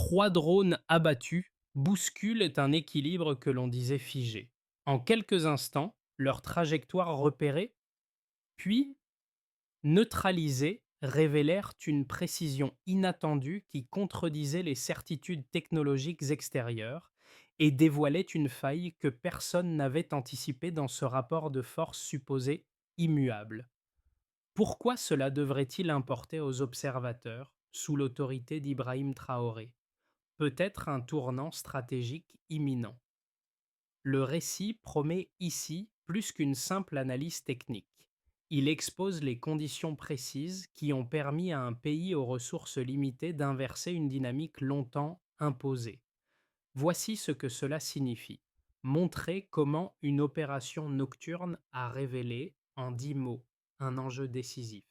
Trois drones abattus bousculent un équilibre que l'on disait figé. En quelques instants, leur trajectoire repérée, puis neutralisée, révélèrent une précision inattendue qui contredisait les certitudes technologiques extérieures et dévoilait une faille que personne n'avait anticipée dans ce rapport de force supposé immuable. Pourquoi cela devrait-il importer aux observateurs sous l'autorité d'Ibrahim Traoré? Peut-être un tournant stratégique imminent. Le récit promet ici plus qu'une simple analyse technique. Il expose les conditions précises qui ont permis à un pays aux ressources limitées d'inverser une dynamique longtemps imposée. Voici ce que cela signifie. Montrer comment une opération nocturne a révélé, en 10 mots, un enjeu décisif.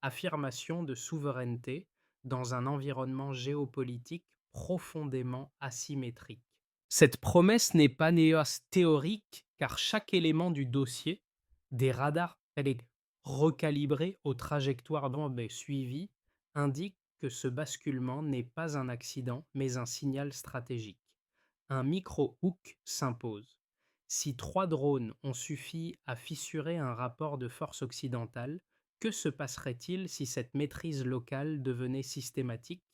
Affirmation de souveraineté dans un environnement géopolitique profondément asymétrique. Cette promesse n'est pas théorique car chaque élément du dossier, des radars recalibrés aux trajectoires d'ondes suivies, indique que ce basculement n'est pas un accident mais un signal stratégique. Un micro-hook s'impose. Si trois drones ont suffi à fissurer un rapport de force occidentale, que se passerait-il si cette maîtrise locale devenait systématique?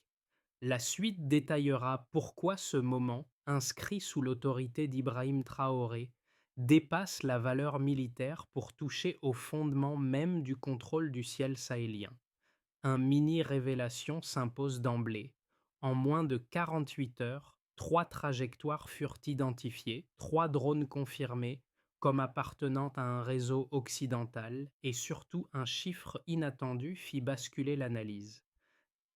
La suite détaillera pourquoi ce moment, inscrit sous l'autorité d'Ibrahim Traoré, dépasse la valeur militaire pour toucher au fondement même du contrôle du ciel sahélien. Un mini-révélation s'impose d'emblée. En moins de 48 heures, trois trajectoires furent identifiées, trois drones confirmés comme appartenant à un réseau occidental et surtout un chiffre inattendu fit basculer l'analyse.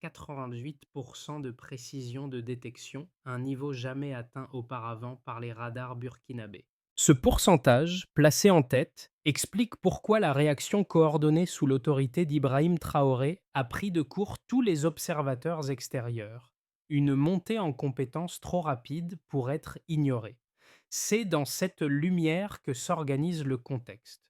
88% de précision de détection, un niveau jamais atteint auparavant par les radars burkinabés. Ce pourcentage, placé en tête, explique pourquoi la réaction coordonnée sous l'autorité d'Ibrahim Traoré a pris de court tous les observateurs extérieurs. Une montée en compétence trop rapide pour être ignorée. C'est dans cette lumière que s'organise le contexte.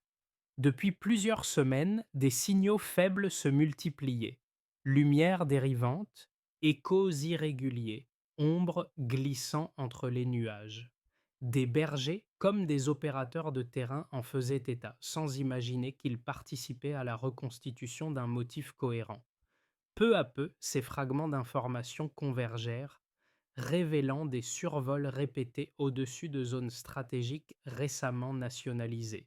Depuis plusieurs semaines, des signaux faibles se multipliaient. Lumière dérivante, échos irréguliers, ombres glissant entre les nuages. Des bergers comme des opérateurs de terrain en faisaient état, sans imaginer qu'ils participaient à la reconstitution d'un motif cohérent. Peu à peu, ces fragments d'informations convergèrent, révélant des survols répétés au-dessus de zones stratégiques récemment nationalisées.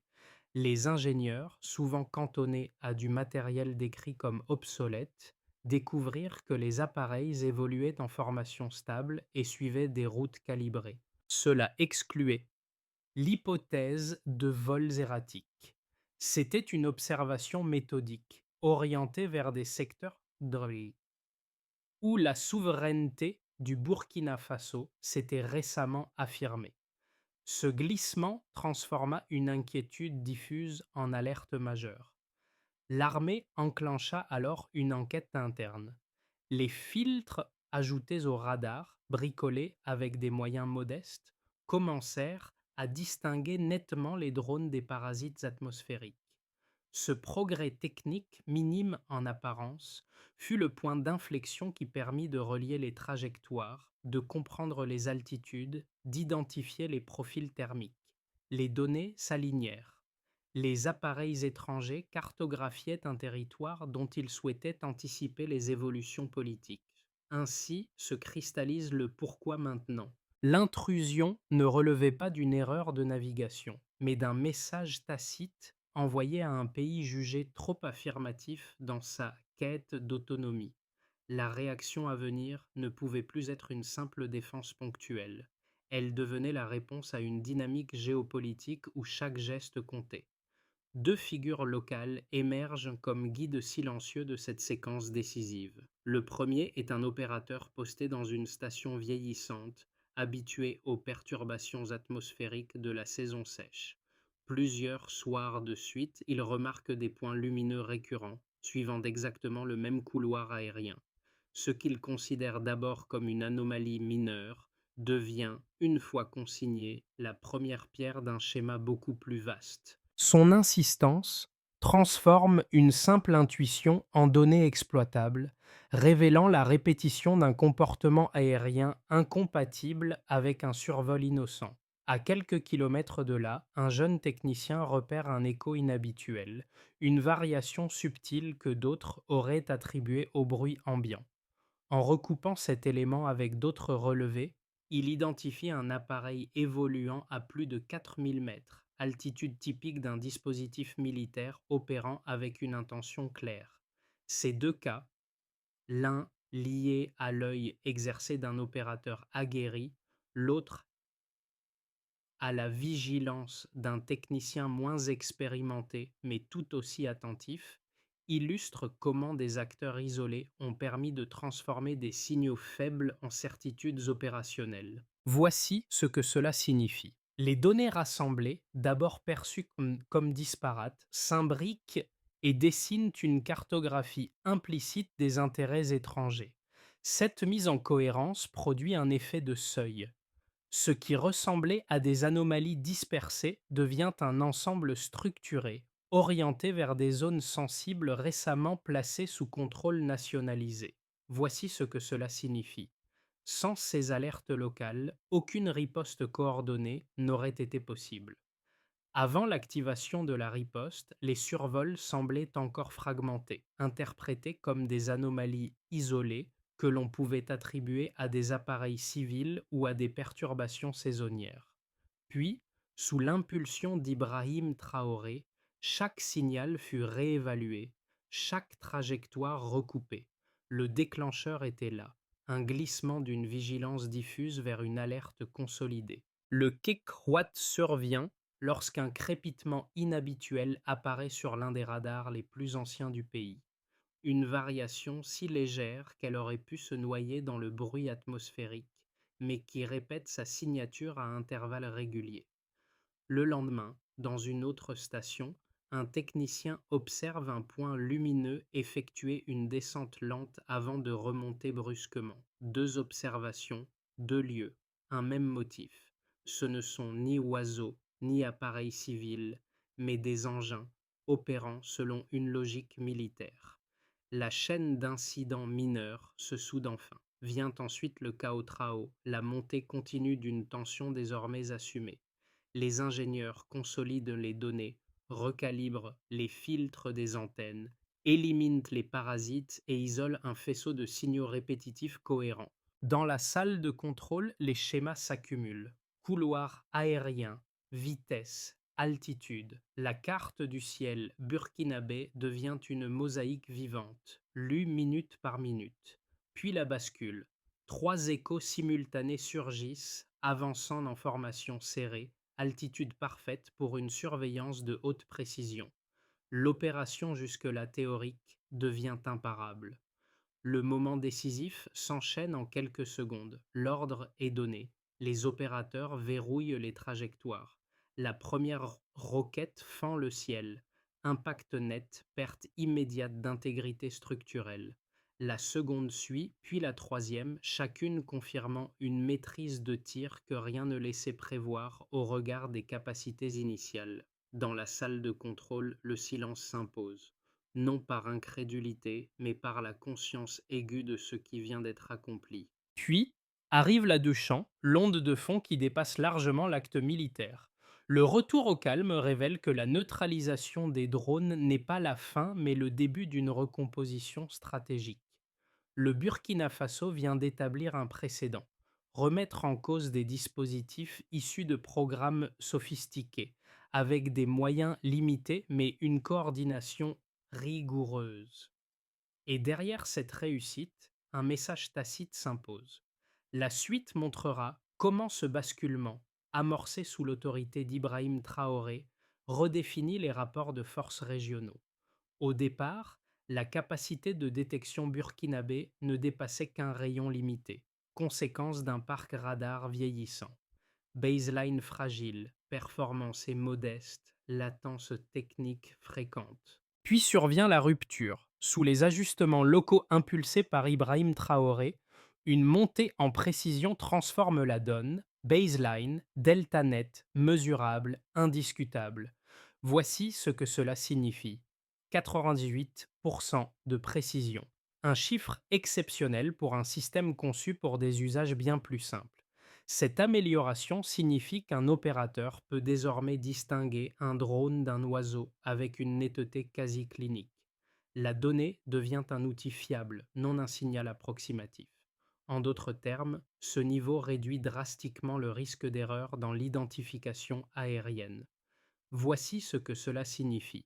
Les ingénieurs, souvent cantonnés à du matériel décrit comme obsolète, découvrirent que les appareils évoluaient en formation stable et suivaient des routes calibrées. Cela excluait l'hypothèse de vols erratiques. C'était une observation méthodique, orientée vers des secteurs où la souveraineté du Burkina Faso s'était récemment affirmée. Ce glissement transforma une inquiétude diffuse en alerte majeure. L'armée enclencha alors une enquête interne. Les filtres ajoutés au radar, bricolés avec des moyens modestes, commencèrent à distinguer nettement les drones des parasites atmosphériques. Ce progrès technique, minime en apparence, fut le point d'inflexion qui permit de relier les trajectoires, de comprendre les altitudes, d'identifier les profils thermiques. Les données s'alignèrent. Les appareils étrangers cartographiaient un territoire dont ils souhaitaient anticiper les évolutions politiques. Ainsi se cristallise le pourquoi maintenant. L'intrusion ne relevait pas d'une erreur de navigation, mais d'un message tacite envoyé à un pays jugé trop affirmatif dans sa quête d'autonomie. La réaction à venir ne pouvait plus être une simple défense ponctuelle. Elle devenait la réponse à une dynamique géopolitique où chaque geste comptait. Deux figures locales émergent comme guides silencieux de cette séquence décisive. Le premier est un opérateur posté dans une station vieillissante, habitué aux perturbations atmosphériques de la saison sèche. Plusieurs soirs de suite, il remarque des points lumineux récurrents, suivant exactement le même couloir aérien. Ce qu'il considère d'abord comme une anomalie mineure devient, une fois consigné, la première pierre d'un schéma beaucoup plus vaste. Son insistance, transforme une simple intuition en données exploitables, révélant la répétition d'un comportement aérien incompatible avec un survol innocent. À quelques kilomètres de là, un jeune technicien repère un écho inhabituel, une variation subtile que d'autres auraient attribuée au bruit ambiant. En recoupant cet élément avec d'autres relevés, il identifie un appareil évoluant à plus de 4000 mètres, altitude typique d'un dispositif militaire opérant avec une intention claire. Ces deux cas, l'un lié à l'œil exercé d'un opérateur aguerri, l'autre à la vigilance d'un technicien moins expérimenté mais tout aussi attentif, illustre comment des acteurs isolés ont permis de transformer des signaux faibles en certitudes opérationnelles. Voici ce que cela signifie. Les données rassemblées, d'abord perçues comme disparates, s'imbriquent et dessinent une cartographie implicite des intérêts étrangers. Cette mise en cohérence produit un effet de seuil. Ce qui ressemblait à des anomalies dispersées devient un ensemble structuré, orienté vers des zones sensibles récemment placées sous contrôle nationalisé. Voici ce que cela signifie. Sans ces alertes locales, aucune riposte coordonnée n'aurait été possible. Avant l'activation de la riposte, les survols semblaient encore fragmentés, interprétés comme des anomalies isolées que l'on pouvait attribuer à des appareils civils ou à des perturbations saisonnières. Puis, sous l'impulsion d'Ibrahim Traoré, chaque signal fut réévalué, chaque trajectoire recoupée. Le déclencheur était là, un glissement d'une vigilance diffuse vers une alerte consolidée. Le Kekrouat survient lorsqu'un crépitement inhabituel apparaît sur l'un des radars les plus anciens du pays. Une variation si légère qu'elle aurait pu se noyer dans le bruit atmosphérique, mais qui répète sa signature à intervalles réguliers. Le lendemain, dans une autre station, un technicien observe un point lumineux effectuer une descente lente avant de remonter brusquement. Deux observations, deux lieux, un même motif. Ce ne sont ni oiseaux, ni appareils civils, mais des engins opérant selon une logique militaire. La chaîne d'incidents mineurs se soude enfin. Vient ensuite le chaos trao, la montée continue d'une tension désormais assumée. Les ingénieurs consolident les données, recalibrent les filtres des antennes, éliminent les parasites et isolent un faisceau de signaux répétitifs cohérents. Dans la salle de contrôle, les schémas s'accumulent. Couloir aérien, vitesse, altitude. La carte du ciel burkinabé devient une mosaïque vivante, lue minute par minute. Puis la bascule. Trois échos simultanés surgissent, avançant en formation serrée, altitude parfaite pour une surveillance de haute précision. L'opération jusque-là théorique devient imparable. Le moment décisif s'enchaîne en quelques secondes. L'ordre est donné. Les opérateurs verrouillent les trajectoires. La première roquette fend le ciel. Impact net, perte immédiate d'intégrité structurelle. La seconde suit, puis la troisième, chacune confirmant une maîtrise de tir que rien ne laissait prévoir au regard des capacités initiales. Dans la salle de contrôle, le silence s'impose non par incrédulité, mais par la conscience aiguë de ce qui vient d'être accompli. Puis arrive la deux champs, l'onde de fond qui dépasse largement l'acte militaire. Le retour au calme révèle que la neutralisation des drones n'est pas la fin, mais le début d'une recomposition stratégique. Le Burkina Faso vient d'établir un précédent, remettre en cause des dispositifs issus de programmes sophistiqués, avec des moyens limités mais une coordination rigoureuse. Et derrière cette réussite, un message tacite s'impose. La suite montrera comment ce basculement, amorcé sous l'autorité d'Ibrahim Traoré, redéfinit les rapports de force régionaux. Au départ, la capacité de détection burkinabé ne dépassait qu'un rayon limité, conséquence d'un parc radar vieillissant. Baseline fragile, performance modeste, latence technique fréquente. Puis survient la rupture. Sous les ajustements locaux impulsés par Ibrahim Traoré, une montée en précision transforme la donne, baseline, delta net, mesurable, indiscutable. Voici ce que cela signifie. 98% de précision. Un chiffre exceptionnel pour un système conçu pour des usages bien plus simples. Cette amélioration signifie qu'un opérateur peut désormais distinguer un drone d'un oiseau avec une netteté quasi clinique. La donnée devient un outil fiable, non un signal approximatif. En d'autres termes, ce niveau réduit drastiquement le risque d'erreur dans l'identification aérienne. Voici ce que cela signifie.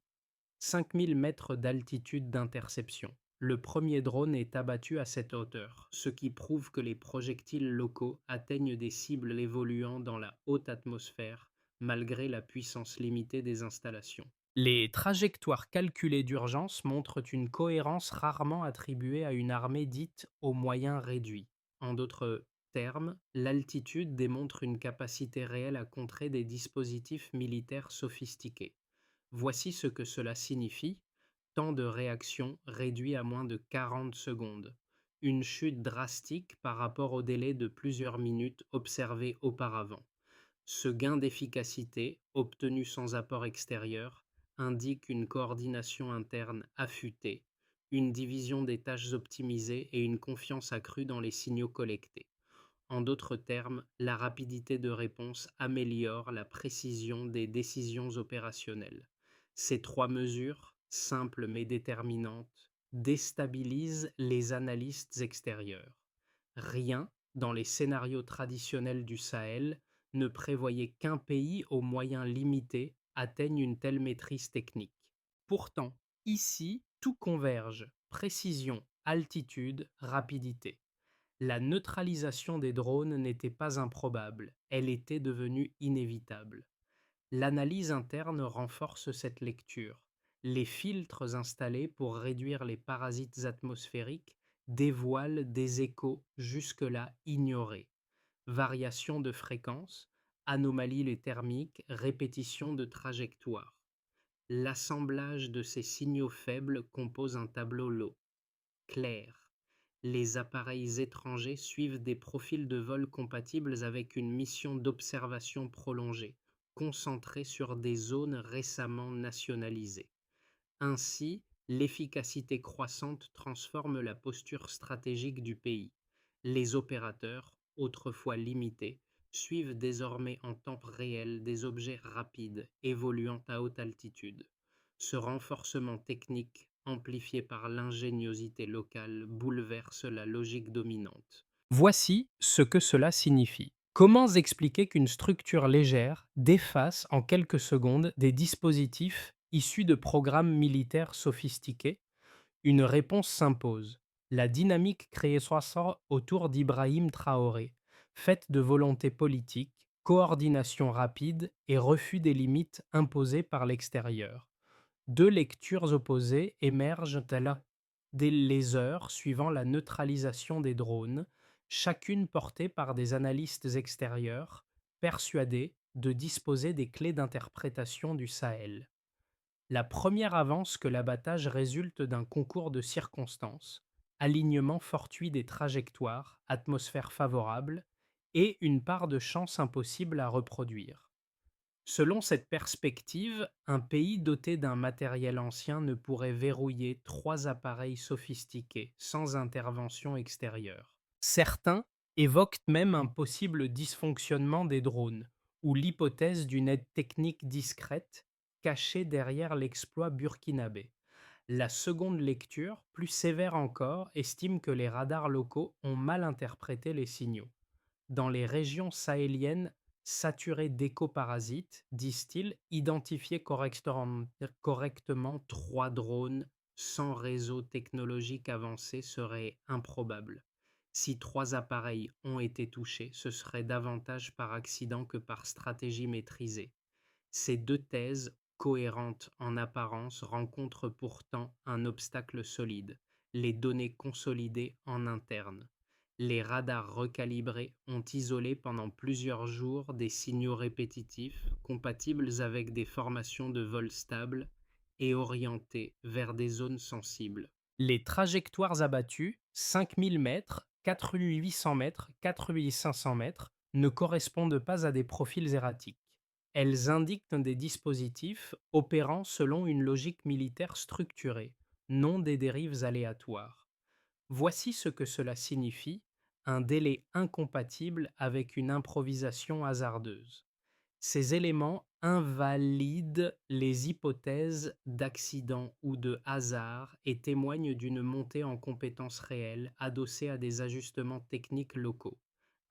5000 mètres d'altitude d'interception. Le premier drone est abattu à cette hauteur, ce qui prouve que les projectiles locaux atteignent des cibles évoluant dans la haute atmosphère, malgré la puissance limitée des installations. Les trajectoires calculées d'urgence montrent une cohérence rarement attribuée à une armée dite aux moyens réduits. En d'autres termes, l'altitude démontre une capacité réelle à contrer des dispositifs militaires sophistiqués. Voici ce que cela signifie: temps de réaction réduit à moins de 40 secondes, une chute drastique par rapport au délai de plusieurs minutes observé auparavant. Ce gain d'efficacité, obtenu sans apport extérieur, indique une coordination interne affûtée, une division des tâches optimisée et une confiance accrue dans les signaux collectés. En d'autres termes, la rapidité de réponse améliore la précision des décisions opérationnelles. Ces trois mesures, simples mais déterminantes, déstabilisent les analystes extérieurs. Rien, dans les scénarios traditionnels du Sahel, ne prévoyait qu'un pays aux moyens limités atteigne une telle maîtrise technique. Pourtant, ici, tout converge: précision, altitude, rapidité. La neutralisation des drones n'était pas improbable, elle était devenue inévitable. L'analyse interne renforce cette lecture. Les filtres installés pour réduire les parasites atmosphériques dévoilent des échos jusque-là ignorés. Variations de fréquence, anomalies thermiques, répétition de trajectoires. L'assemblage de ces signaux faibles compose un tableau lot, clair. Les appareils étrangers suivent des profils de vol compatibles avec une mission d'observation prolongée, concentrée sur des zones récemment nationalisées. Ainsi, l'efficacité croissante transforme la posture stratégique du pays. Les opérateurs, autrefois limités, suivent désormais en temps réel des objets rapides évoluant à haute altitude. Ce renforcement technique, amplifié par l'ingéniosité locale, bouleverse la logique dominante. Voici ce que cela signifie. Comment expliquer qu'une structure légère défasse en quelques secondes des dispositifs issus de programmes militaires sophistiqués? Une réponse s'impose. La dynamique créée soit autour d'Ibrahim Traoré, faite de volonté politique, coordination rapide et refus des limites imposées par l'extérieur. Deux lectures opposées émergent dès les heures suivant la neutralisation des drones, chacune portée par des analystes extérieurs, persuadés de disposer des clés d'interprétation du Sahel. La première avance que l'abattage résulte d'un concours de circonstances, alignement fortuit des trajectoires, atmosphère favorable, et une part de chance impossible à reproduire. Selon cette perspective, un pays doté d'un matériel ancien ne pourrait verrouiller trois appareils sophistiqués sans intervention extérieure. Certains évoquent même un possible dysfonctionnement des drones ou l'hypothèse d'une aide technique discrète cachée derrière l'exploit burkinabé. La seconde lecture, plus sévère encore, estime que les radars locaux ont mal interprété les signaux. Dans les régions sahéliennes saturées d'écoparasites, disent-ils, identifier correctement trois drones sans réseau technologique avancé serait improbable. Si trois appareils ont été touchés, ce serait davantage par accident que par stratégie maîtrisée. Ces deux thèses, cohérentes en apparence, rencontrent pourtant un obstacle solide: les données consolidées en interne. Les radars recalibrés ont isolé pendant plusieurs jours des signaux répétitifs, compatibles avec des formations de vol stables et orientés vers des zones sensibles. Les trajectoires abattues, 5000 mètres, 4800 mètres, 4500 mètres, ne correspondent pas à des profils erratiques. Elles indiquent des dispositifs opérant selon une logique militaire structurée, non des dérives aléatoires. Voici ce que cela signifie: un délai incompatible avec une improvisation hasardeuse. Ces éléments invalident les hypothèses d'accident ou de hasard et témoignent d'une montée en compétences réelles adossée à des ajustements techniques locaux.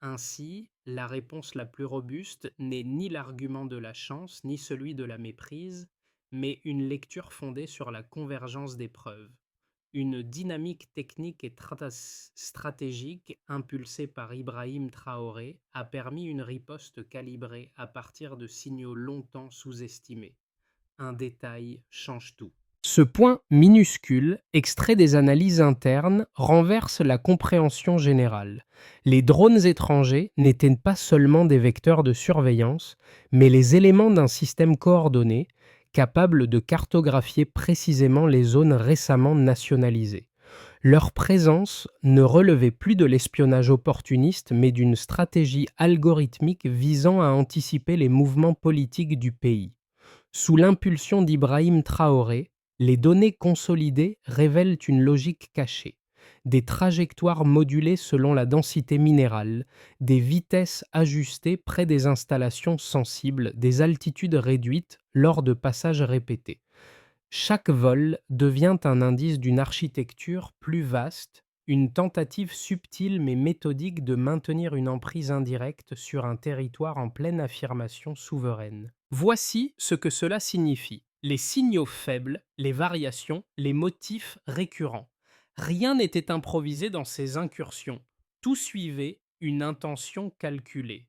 Ainsi, la réponse la plus robuste n'est ni l'argument de la chance ni celui de la méprise, mais une lecture fondée sur la convergence des preuves. Une dynamique technique et stratégique impulsée par Ibrahim Traoré a permis une riposte calibrée à partir de signaux longtemps sous-estimés. Un détail change tout. Ce point minuscule, extrait des analyses internes, renverse la compréhension générale. Les drones étrangers n'étaient pas seulement des vecteurs de surveillance, mais les éléments d'un système coordonné, capable de cartographier précisément les zones récemment nationalisées. Leur présence ne relevait plus de l'espionnage opportuniste, mais d'une stratégie algorithmique visant à anticiper les mouvements politiques du pays. Sous l'impulsion d'Ibrahim Traoré, les données consolidées révèlent une logique cachée, des trajectoires modulées selon la densité minérale, des vitesses ajustées près des installations sensibles, des altitudes réduites lors de passages répétés. Chaque vol devient un indice d'une architecture plus vaste, une tentative subtile mais méthodique de maintenir une emprise indirecte sur un territoire en pleine affirmation souveraine. Voici ce que cela signifie: les signaux faibles, les variations, les motifs récurrents. Rien n'était improvisé dans ces incursions, tout suivait une intention calculée.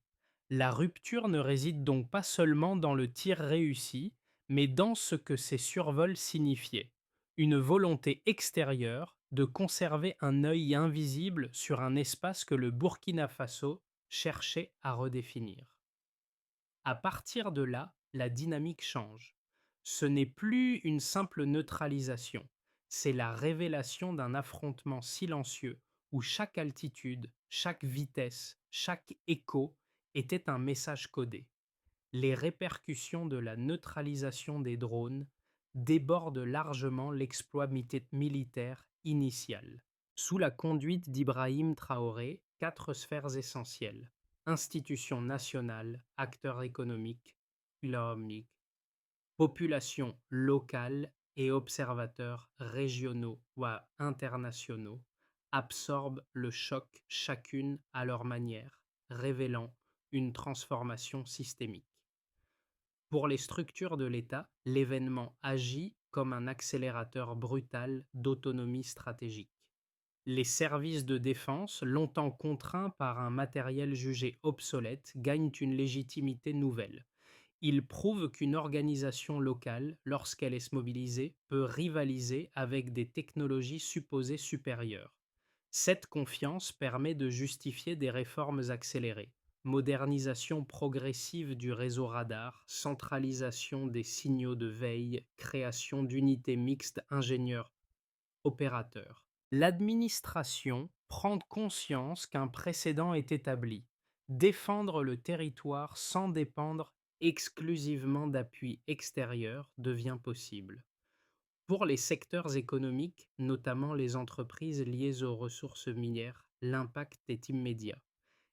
La rupture ne réside donc pas seulement dans le tir réussi, mais dans ce que ces survols signifiaient: une volonté extérieure de conserver un œil invisible sur un espace que le Burkina Faso cherchait à redéfinir. À partir de là, la dynamique change. Ce n'est plus une simple neutralisation, c'est la révélation d'un affrontement silencieux où chaque altitude, chaque vitesse, chaque écho était un message codé. Les répercussions de la neutralisation des drones débordent largement l'exploit militaire initial. Sous la conduite d'Ibrahim Traoré, quatre sphères essentielles: institutions nationales, acteurs économiques, population locale et observateurs régionaux ou internationaux absorbent le choc chacune à leur manière, révélant une transformation systémique. Pour les structures de l'État, l'événement agit comme un accélérateur brutal d'autonomie stratégique. Les services de défense, longtemps contraints par un matériel jugé obsolète, gagnent une légitimité nouvelle. Ils prouvent qu'une organisation locale, lorsqu'elle est mobilisée, peut rivaliser avec des technologies supposées supérieures. Cette confiance permet de justifier des réformes accélérées: modernisation progressive du réseau radar, centralisation des signaux de veille, création d'unités mixtes ingénieurs-opérateurs. L'administration prend conscience qu'un précédent est établi: défendre le territoire sans dépendre exclusivement d'appuis extérieurs devient possible. Pour les secteurs économiques, notamment les entreprises liées aux ressources minières, l'impact est immédiat.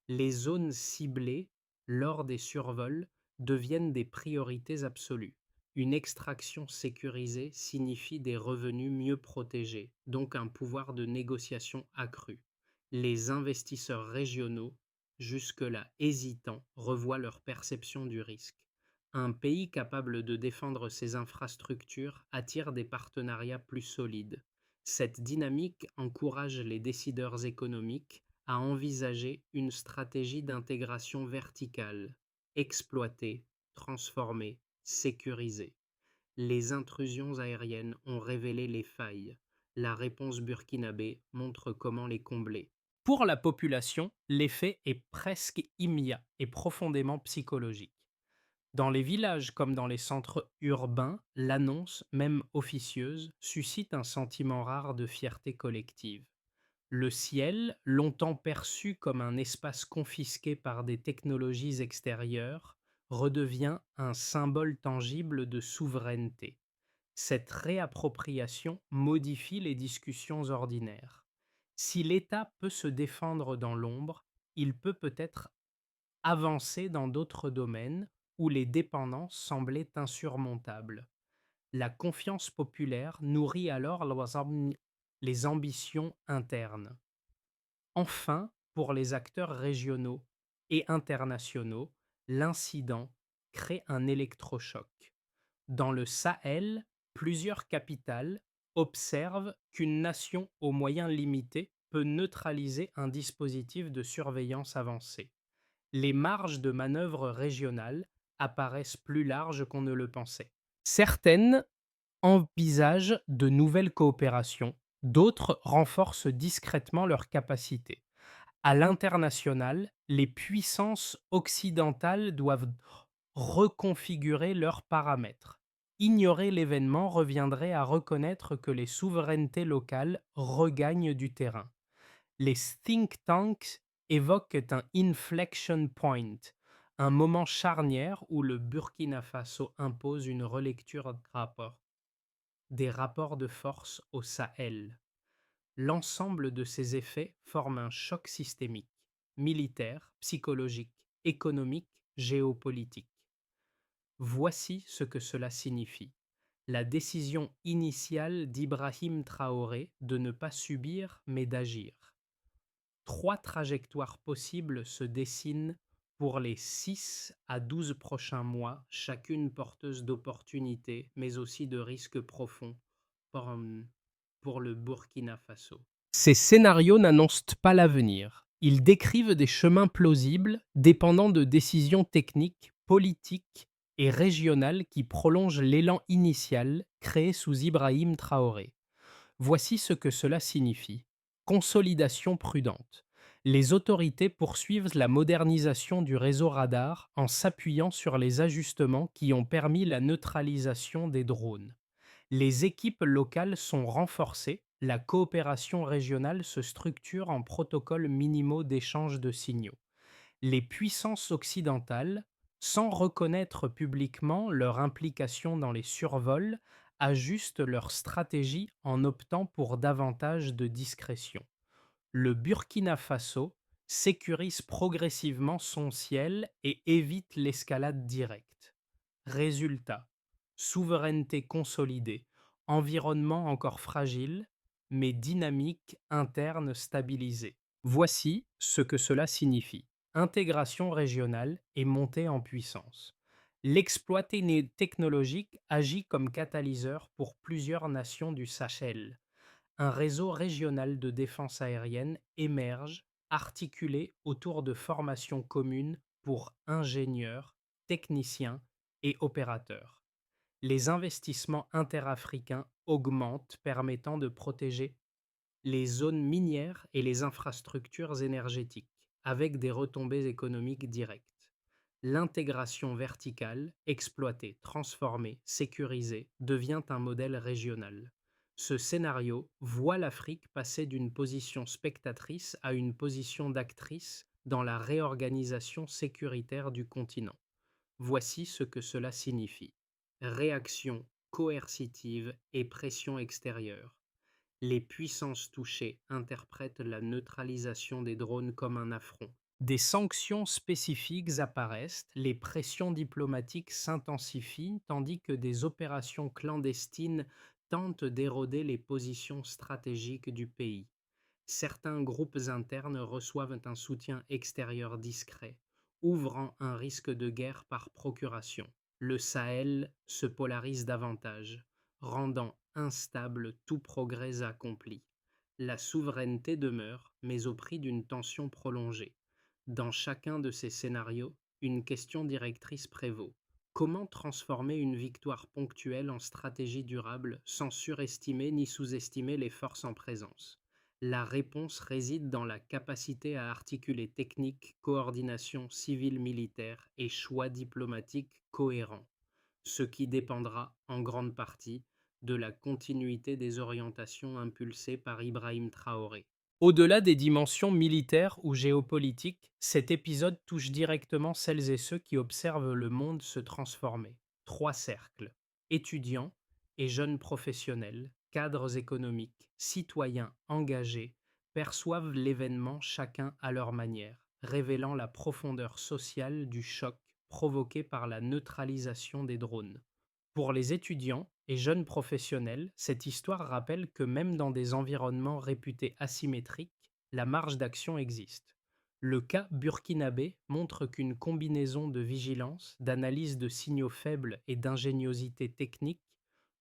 Les zones ciblées lors des survols deviennent des priorités absolues. Une extraction sécurisée signifie des revenus mieux protégés, donc un pouvoir de négociation accru. Les investisseurs régionaux, jusque-là hésitants, revoient leur perception du risque. Un pays capable de défendre ses infrastructures attire des partenariats plus solides. Cette dynamique encourage les décideurs économiques à envisager une stratégie d'intégration verticale: exploiter, transformer, sécuriser. Les intrusions aériennes ont révélé les failles. La réponse burkinabé montre comment les combler. Pour la population, l'effet est presque immédiat et profondément psychologique. Dans les villages comme dans les centres urbains, l'annonce, même officieuse, suscite un sentiment rare de fierté collective. Le ciel, longtemps perçu comme un espace confisqué par des technologies extérieures, redevient un symbole tangible de souveraineté. Cette réappropriation modifie les discussions ordinaires. Si l'État peut se défendre dans l'ombre, il peut peut-être avancer dans d'autres domaines où les dépendances semblaient insurmontables. La confiance populaire nourrit alors les ambitions internes. Enfin, pour les acteurs régionaux et internationaux, l'incident crée un électrochoc. Dans le Sahel, plusieurs capitales observent qu'une nation aux moyens limités peut neutraliser un dispositif de surveillance avancé. Les marges de manœuvre régionales apparaissent plus larges qu'on ne le pensait. Certaines envisagent de nouvelles coopérations, d'autres renforcent discrètement leurs capacités. À l'international, les puissances occidentales doivent reconfigurer leurs paramètres. Ignorer l'événement reviendrait à reconnaître que les souverainetés locales regagnent du terrain. Les think tanks évoquent un inflection point, un moment charnière où le Burkina Faso impose une relecture des rapports de force au Sahel. L'ensemble de ces effets forme un choc systémique, militaire, psychologique, économique, géopolitique. Voici ce que cela signifie. La décision initiale d'Ibrahim Traoré de ne pas subir mais d'agir. Trois trajectoires possibles se dessinent pour les 6 à 12 prochains mois, chacune porteuse d'opportunités, mais aussi de risques profonds pour, pour le Burkina Faso. Ces scénarios n'annoncent pas l'avenir. Ils décrivent des chemins plausibles dépendant de décisions techniques, politiques et régionales qui prolongent l'élan initial créé sous Ibrahim Traoré. Voici ce que cela signifie. Consolidation prudente. Les autorités poursuivent la modernisation du réseau radar en s'appuyant sur les ajustements qui ont permis la neutralisation des drones. Les équipes locales sont renforcées, la coopération régionale se structure en protocoles minimaux d'échange de signaux. Les puissances occidentales, sans reconnaître publiquement leur implication dans les survols, ajustent leur stratégie en optant pour davantage de discrétion. Le Burkina Faso sécurise progressivement son ciel et évite l'escalade directe. Résultat, souveraineté consolidée, environnement encore fragile, mais dynamique interne stabilisée. Voici ce que cela signifie. Intégration régionale et montée en puissance. L'exploité technologique agit comme catalyseur pour plusieurs nations du Sahel. Un réseau régional de défense aérienne émerge, articulé autour de formations communes pour ingénieurs, techniciens et opérateurs. Les investissements interafricains augmentent, permettant de protéger les zones minières et les infrastructures énergétiques, avec des retombées économiques directes. L'intégration verticale, exploitée, transformée, sécurisée, devient un modèle régional. Ce scénario voit l'Afrique passer d'une position spectatrice à une position d'actrice dans la réorganisation sécuritaire du continent. Voici ce que cela signifie. Réaction coercitive et pression extérieure. Les puissances touchées interprètent la neutralisation des drones comme un affront. Des sanctions spécifiques apparaissent, les pressions diplomatiques s'intensifient tandis que des opérations clandestines tentent d'éroder les positions stratégiques du pays. Certains groupes internes reçoivent un soutien extérieur discret, ouvrant un risque de guerre par procuration. Le Sahel se polarise davantage, rendant instable tout progrès accompli. La souveraineté demeure, mais au prix d'une tension prolongée. Dans chacun de ces scénarios, une question directrice prévaut. Comment transformer une victoire ponctuelle en stratégie durable sans surestimer ni sous-estimer les forces en présence? La réponse réside dans la capacité à articuler technique, coordination civile-militaire et choix diplomatiques cohérents, ce qui dépendra, en grande partie, de la continuité des orientations impulsées par Ibrahim Traoré. Au-delà des dimensions militaires ou géopolitiques, cet épisode touche directement celles et ceux qui observent le monde se transformer. Trois cercles: étudiants et jeunes professionnels, cadres économiques, citoyens engagés, perçoivent l'événement chacun à leur manière, révélant la profondeur sociale du choc provoqué par la neutralisation des drones. Pour les étudiants et jeunes professionnels, cette histoire rappelle que même dans des environnements réputés asymétriques, la marge d'action existe. Le cas burkinabé montre qu'une combinaison de vigilance, d'analyse de signaux faibles et d'ingéniosité technique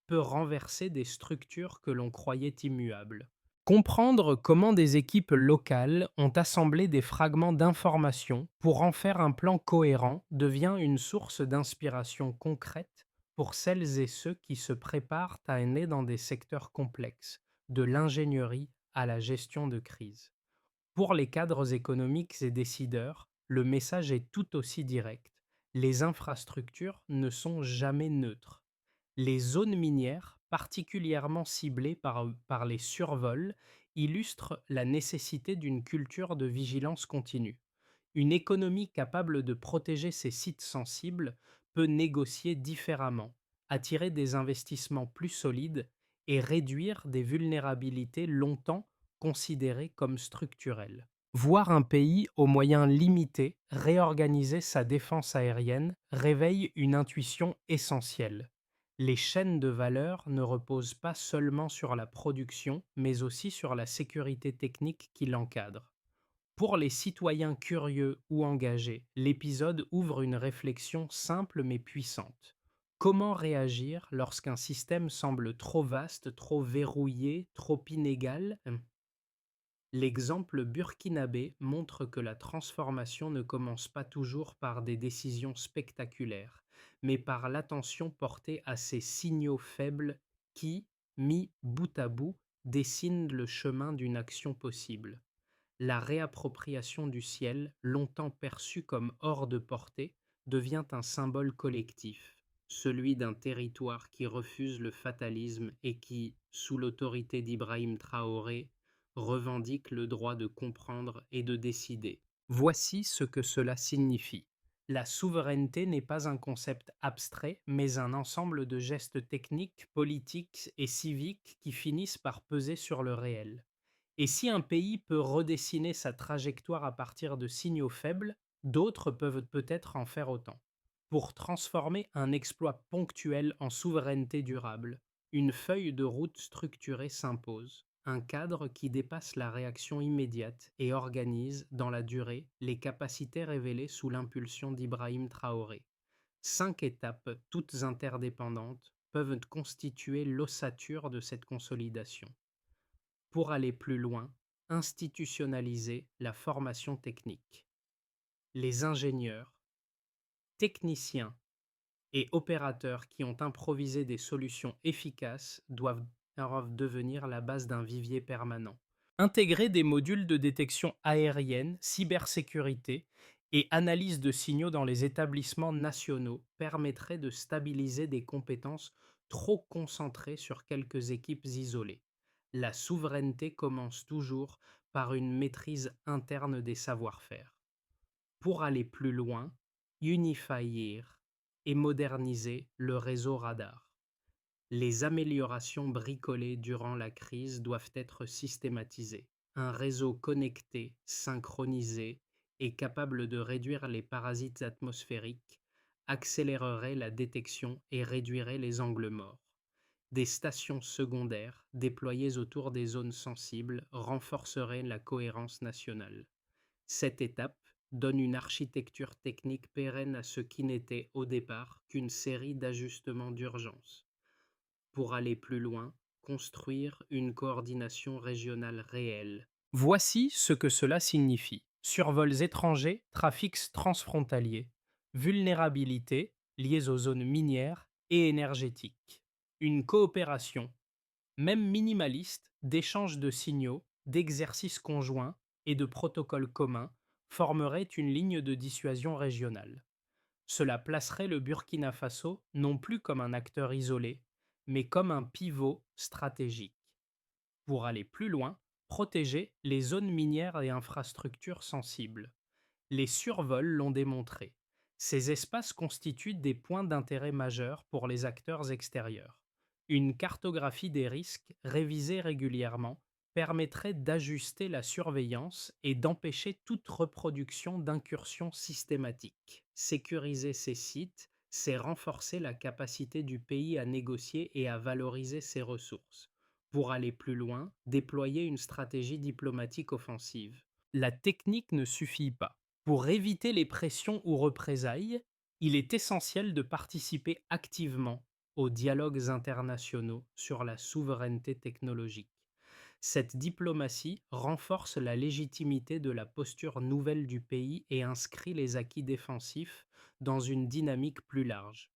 peut renverser des structures que l'on croyait immuables. Comprendre comment des équipes locales ont assemblé des fragments d'informations pour en faire un plan cohérent devient une source d'inspiration concrète pour celles et ceux qui se préparent à aller dans des secteurs complexes, de l'ingénierie à la gestion de crise. Pour les cadres économiques et décideurs, le message est tout aussi direct. Les infrastructures ne sont jamais neutres. Les zones minières, particulièrement ciblées par les survols, illustrent la nécessité d'une culture de vigilance continue. Une économie capable de protéger ses sites sensibles peut négocier différemment, attirer des investissements plus solides et réduire des vulnérabilités longtemps considérées comme structurelles. Voir un pays aux moyens limités réorganiser sa défense aérienne réveille une intuition essentielle. Les chaînes de valeur ne reposent pas seulement sur la production, mais aussi sur la sécurité technique qui l'encadre. Pour les citoyens curieux ou engagés, l'épisode ouvre une réflexion simple mais puissante. Comment réagir lorsqu'un système semble trop vaste, trop verrouillé, trop inégal? L'exemple burkinabé montre que la transformation ne commence pas toujours par des décisions spectaculaires, mais par l'attention portée à ces signaux faibles qui, mis bout à bout, dessinent le chemin d'une action possible. La réappropriation du ciel, longtemps perçue comme hors de portée, devient un symbole collectif, celui d'un territoire qui refuse le fatalisme et qui, sous l'autorité d'Ibrahim Traoré, revendique le droit de comprendre et de décider. Voici ce que cela signifie. La souveraineté n'est pas un concept abstrait, mais un ensemble de gestes techniques, politiques et civiques qui finissent par peser sur le réel. Et si un pays peut redessiner sa trajectoire à partir de signaux faibles, d'autres peuvent peut-être en faire autant. Pour transformer un exploit ponctuel en souveraineté durable, une feuille de route structurée s'impose, un cadre qui dépasse la réaction immédiate et organise, dans la durée, les capacités révélées sous l'impulsion d'Ibrahim Traoré. 5 étapes, toutes interdépendantes, peuvent constituer l'ossature de cette consolidation. Pour aller plus loin, institutionnaliser la formation technique. Les ingénieurs, techniciens et opérateurs qui ont improvisé des solutions efficaces doivent devenir la base d'un vivier permanent. Intégrer des modules de détection aérienne, cybersécurité et analyse de signaux dans les établissements nationaux permettrait de stabiliser des compétences trop concentrées sur quelques équipes isolées. La souveraineté commence toujours par une maîtrise interne des savoir-faire. Pour aller plus loin, unifier et moderniser le réseau radar. Les améliorations bricolées durant la crise doivent être systématisées. Un réseau connecté, synchronisé et capable de réduire les parasites atmosphériques accélérerait la détection et réduirait les angles morts. Des stations secondaires déployées autour des zones sensibles renforceraient la cohérence nationale. Cette étape donne une architecture technique pérenne à ce qui n'était au départ qu'une série d'ajustements d'urgence. Pour aller plus loin, construire une coordination régionale réelle. Voici ce que cela signifie. Survols étrangers, trafics transfrontaliers, vulnérabilité liées aux zones minières et énergétiques. Une coopération, même minimaliste, d'échanges de signaux, d'exercices conjoints et de protocoles communs formerait une ligne de dissuasion régionale. Cela placerait le Burkina Faso non plus comme un acteur isolé, mais comme un pivot stratégique. Pour aller plus loin, Protéger les zones minières et infrastructures sensibles. Les survols l'ont démontré. Ces espaces constituent des points d'intérêt majeurs pour les acteurs extérieurs. Une cartographie des risques, révisée régulièrement, permettrait d'ajuster la surveillance et d'empêcher toute reproduction d'incursions systématiques. Sécuriser ces sites, c'est renforcer la capacité du pays à négocier et à valoriser ses ressources. Pour aller plus loin, déployer une stratégie diplomatique offensive. La technique ne suffit pas. Pour éviter les pressions ou représailles, il est essentiel de participer activement aux dialogues internationaux sur la souveraineté technologique. Cette diplomatie renforce la légitimité de la posture nouvelle du pays et inscrit les acquis défensifs dans une dynamique plus large.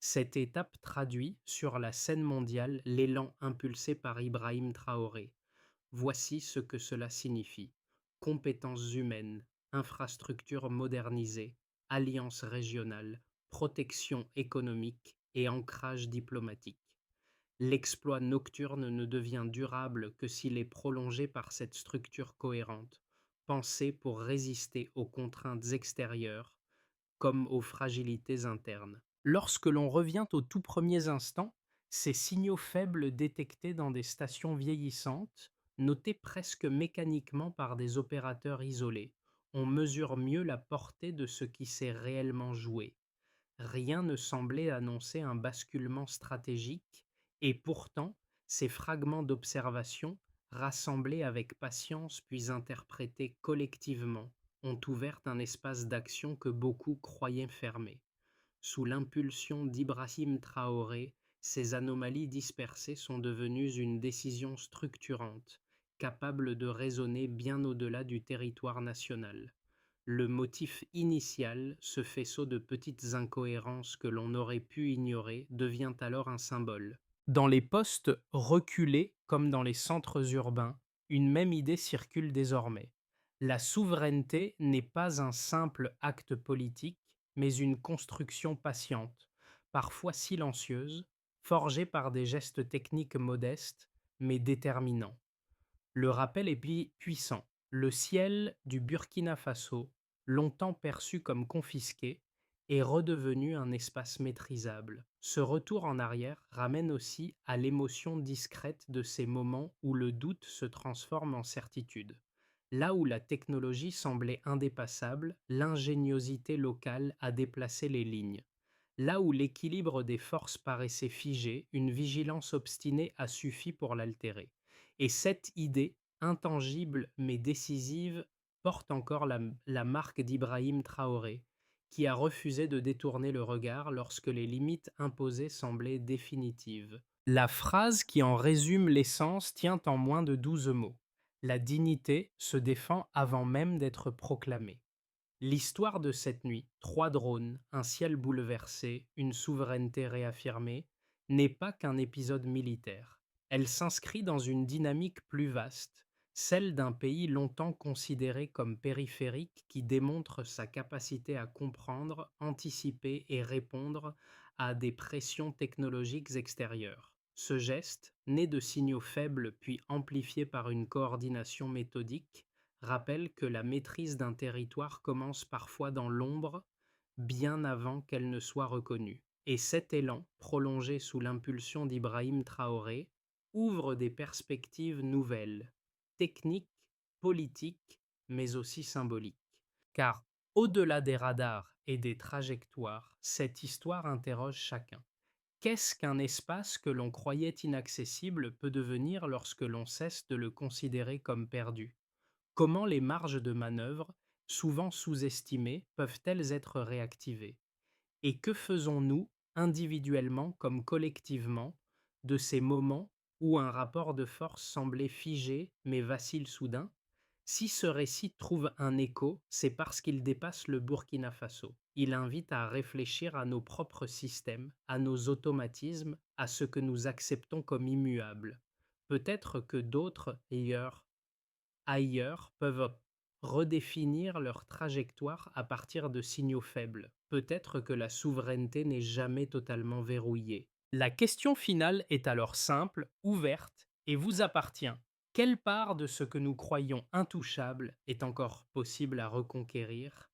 Cette étape traduit sur la scène mondiale l'élan impulsé par Ibrahim Traoré. Voici ce que cela signifie: compétences humaines, infrastructures modernisées, alliances régionales, protection économique et ancrage diplomatique. L'exploit nocturne ne devient durable que s'il est prolongé par cette structure cohérente, pensée pour résister aux contraintes extérieures comme aux fragilités internes. Lorsque l'on revient aux tout premiers instants, ces signaux faibles détectés dans des stations vieillissantes, notés presque mécaniquement par des opérateurs isolés, on mesure mieux la portée de ce qui s'est réellement joué. Rien ne semblait annoncer un basculement stratégique, et pourtant, ces fragments d'observation, rassemblés avec patience puis interprétés collectivement, ont ouvert un espace d'action que beaucoup croyaient fermé. Sous l'impulsion d'Ibrahim Traoré, ces anomalies dispersées sont devenues une décision structurante, capable de résonner bien au-delà du territoire national. Le motif initial, ce faisceau de petites incohérences que l'on aurait pu ignorer, devient alors un symbole. Dans les postes reculés comme dans les centres urbains, une même idée circule désormais. La souveraineté n'est pas un simple acte politique, mais une construction patiente, parfois silencieuse, forgée par des gestes techniques modestes, mais déterminants. Le rappel est puissant. Le ciel du Burkina Faso, longtemps perçu comme confisqué, est redevenu un espace maîtrisable. Ce retour en arrière ramène aussi à l'émotion discrète de ces moments où le doute se transforme en certitude. Là où la technologie semblait indépassable, l'ingéniosité locale a déplacé les lignes. Là où l'équilibre des forces paraissait figé, une vigilance obstinée a suffi pour l'altérer. Et cette idée, intangible mais décisive, porte encore la marque d'Ibrahim Traoré, qui a refusé de détourner le regard lorsque les limites imposées semblaient définitives. La phrase qui en résume l'essence tient en moins de 12 mots. La dignité se défend avant même d'être proclamée. L'histoire de cette nuit, 3 drones, un ciel bouleversé, une souveraineté réaffirmée, n'est pas qu'un épisode militaire. Elle s'inscrit dans une dynamique plus vaste, celle d'un pays longtemps considéré comme périphérique qui démontre sa capacité à comprendre, anticiper et répondre à des pressions technologiques extérieures. Ce geste, né de signaux faibles puis amplifié par une coordination méthodique, rappelle que la maîtrise d'un territoire commence parfois dans l'ombre, bien avant qu'elle ne soit reconnue. Et cet élan, prolongé sous l'impulsion d'Ibrahim Traoré, ouvre des perspectives nouvelles, techniques, politiques, mais aussi symboliques. Car, au-delà des radars et des trajectoires, cette histoire interroge chacun. Qu'est-ce qu'un espace que l'on croyait inaccessible peut devenir lorsque l'on cesse de le considérer comme perdu? Comment les marges de manœuvre, souvent sous-estimées, peuvent-elles être réactivées? Et que faisons-nous, individuellement comme collectivement, de ces moments où un rapport de force semblait figé mais vacille soudain? Si ce récit trouve un écho, c'est parce qu'il dépasse le Burkina Faso. Il invite à réfléchir à nos propres systèmes, à nos automatismes, à ce que nous acceptons comme immuable. Peut-être que d'autres, ailleurs peuvent redéfinir leur trajectoire à partir de signaux faibles. Peut-être que la souveraineté n'est jamais totalement verrouillée. La question finale est alors simple, ouverte et vous appartient. Quelle part de ce que nous croyons intouchable est encore possible à reconquérir?